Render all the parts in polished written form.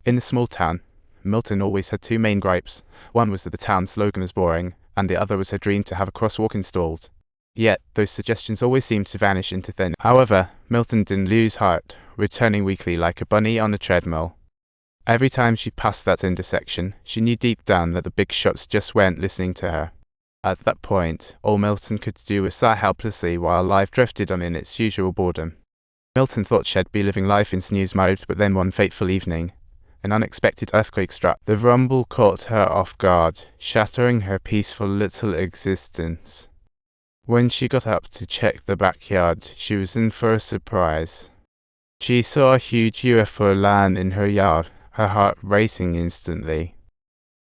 In the small town, Milton always had two main gripes. One was that the town's slogan was boring, and the other was her dream to have a crosswalk installed. Yet, those suggestions always seemed to vanish into thin air. However, Milton didn't lose heart, returning weekly like a bunny on a treadmill. Every time she passed that intersection, she knew deep down that the big shots just weren't listening to her. At that point, all Milton could do was sigh helplessly while life drifted on in its usual boredom. Milton thought she'd be living life in snooze mode, but then one fateful evening, an unexpected earthquake struck. The rumble caught her off guard, shattering her peaceful little existence. When she got up to check the backyard, she was in for a surprise. She saw a huge UFO land in her yard, her heart racing instantly.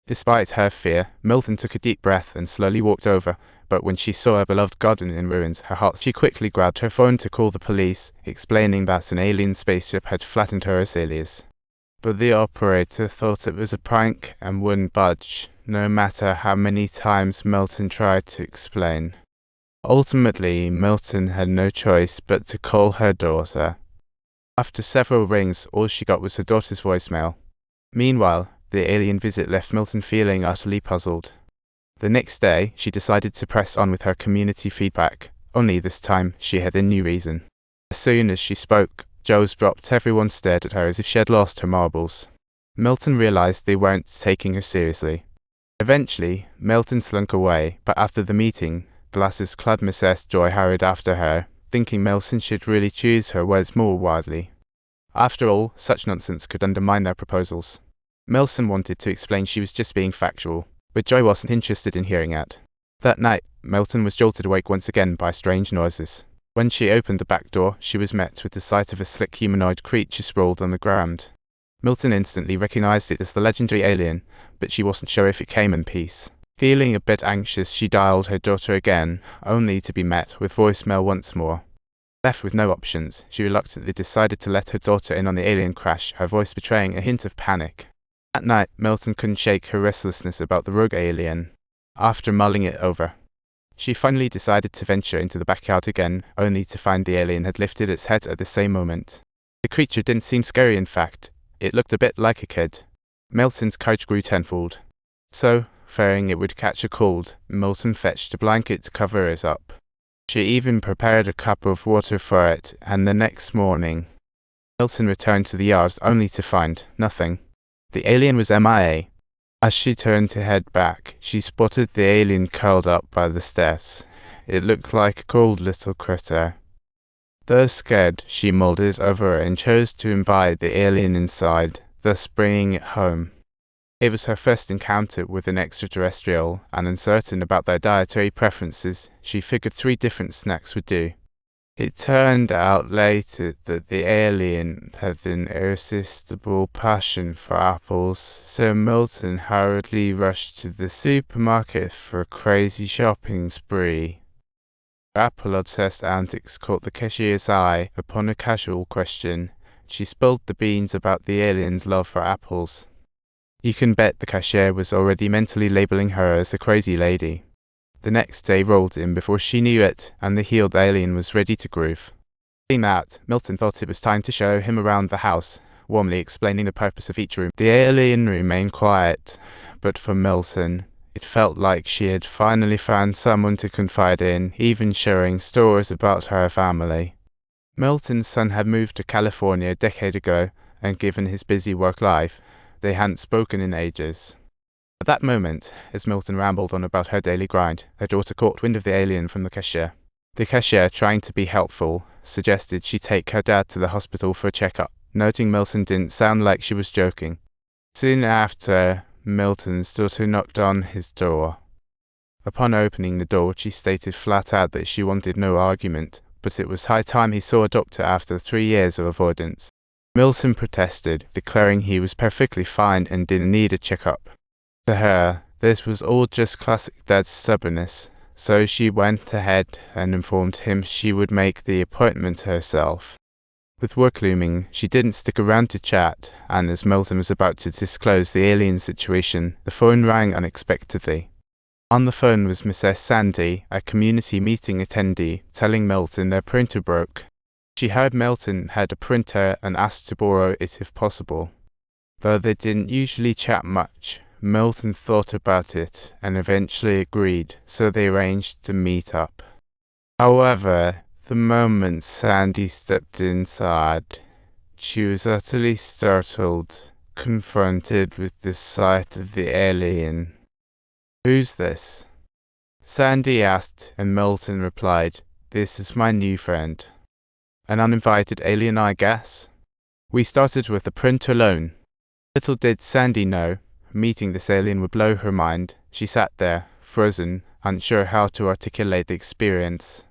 Despite her fear, Milton took a deep breath and slowly walked over, but when she saw her beloved garden in ruins, her heart, she quickly grabbed her phone to call the police, explaining that an alien spaceship had flattened her azaleas. But the operator thought it was a prank and wouldn't budge, no matter how many times Milton tried to explain. Ultimately, Milton had no choice but to call her daughter. After several rings, all she got was her daughter's voicemail. Meanwhile, the alien visit left Milton feeling utterly puzzled. The next day, she decided to press on with her community feedback, only this time she had a new reason. As soon as she spoke, jaws dropped. Everyone stared at her as if she had lost her marbles. Milton realized they weren't taking her seriously. Eventually, Milton slunk away, but after the meeting, glasses-clad Mrs. Joy hurried after her, thinking Milton should really choose her words more wisely. After all, such nonsense could undermine their proposals. Milton wanted to explain she was just being factual, but Joy wasn't interested in hearing it. That night, Milton was jolted awake once again by strange noises. When she opened the back door, she was met with the sight of a slick humanoid creature sprawled on the ground. Milton instantly recognized it as the legendary alien, but she wasn't sure if it came in peace. Feeling a bit anxious, she dialed her daughter again, only to be met with voicemail once more. Left with no options, she reluctantly decided to let her daughter in on the alien crash, her voice betraying a hint of panic. That night, Milton couldn't shake her restlessness about the rogue alien. After mulling it over, she finally decided to venture into the backyard again, only to find the alien had lifted its head at the same moment. The creature didn't seem scary, in fact. It looked a bit like a kid. Milton's courage grew tenfold. So, fearing it would catch a cold, Milton fetched a blanket to cover it up. She even prepared a cup of water for it, and the next morning, Milton returned to the yard only to find nothing. The alien was MIA. As she turned to head back, she spotted the alien curled up by the steps. It looked like a cold little critter. Though scared, she mulled it over and chose to invite the alien inside, thus bringing it home. It was her first encounter with an extraterrestrial, and uncertain about their dietary preferences, she figured 3 different snacks would do. It turned out later that the alien had an irresistible passion for apples, so Milton hurriedly rushed to the supermarket for a crazy shopping spree. Her apple-obsessed antics caught the cashier's eye. Upon a casual question, she spilled the beans about the alien's love for apples. You can bet the cashier was already mentally labeling her as a crazy lady. The next day rolled in before she knew it, and the healed alien was ready to groove. Seeing that, Milton thought it was time to show him around the house, warmly explaining the purpose of each room. The alien remained quiet, but for Milton, it felt like she had finally found someone to confide in, even sharing stories about her family. Milton's son had moved to California a decade ago, and given his busy work life, they hadn't spoken in ages. At that moment, as Milton rambled on about her daily grind, her daughter caught wind of the alien from the cashier. The cashier, trying to be helpful, suggested she take her dad to the hospital for a checkup, noting Milton didn't sound like she was joking. Soon after, Milton's daughter knocked on his door. Upon opening the door, she stated flat out that she wanted no argument, but it was high time he saw a doctor after 3 years of avoidance. Milton protested, declaring he was perfectly fine and didn't need a checkup. To her, this was all just classic dad's stubbornness, so she went ahead and informed him she would make the appointment herself. With work looming, she didn't stick around to chat, and as Milton was about to disclose the alien situation, the phone rang unexpectedly. On the phone was Mrs. Sandy, a community meeting attendee, telling Milton their printer broke. She heard Milton had a printer and asked to borrow it if possible. Though they didn't usually chat much, Milton thought about it and eventually agreed, so they arranged to meet up. However, the moment Sandy stepped inside, she was utterly startled, confronted with the sight of the alien. "Who's this?" Sandy asked, and Milton replied, "This is my new friend. An uninvited alien, I guess." We started with the print alone. Little did Sandy know, meeting this alien would blow her mind. She sat there, frozen, unsure how to articulate the experience.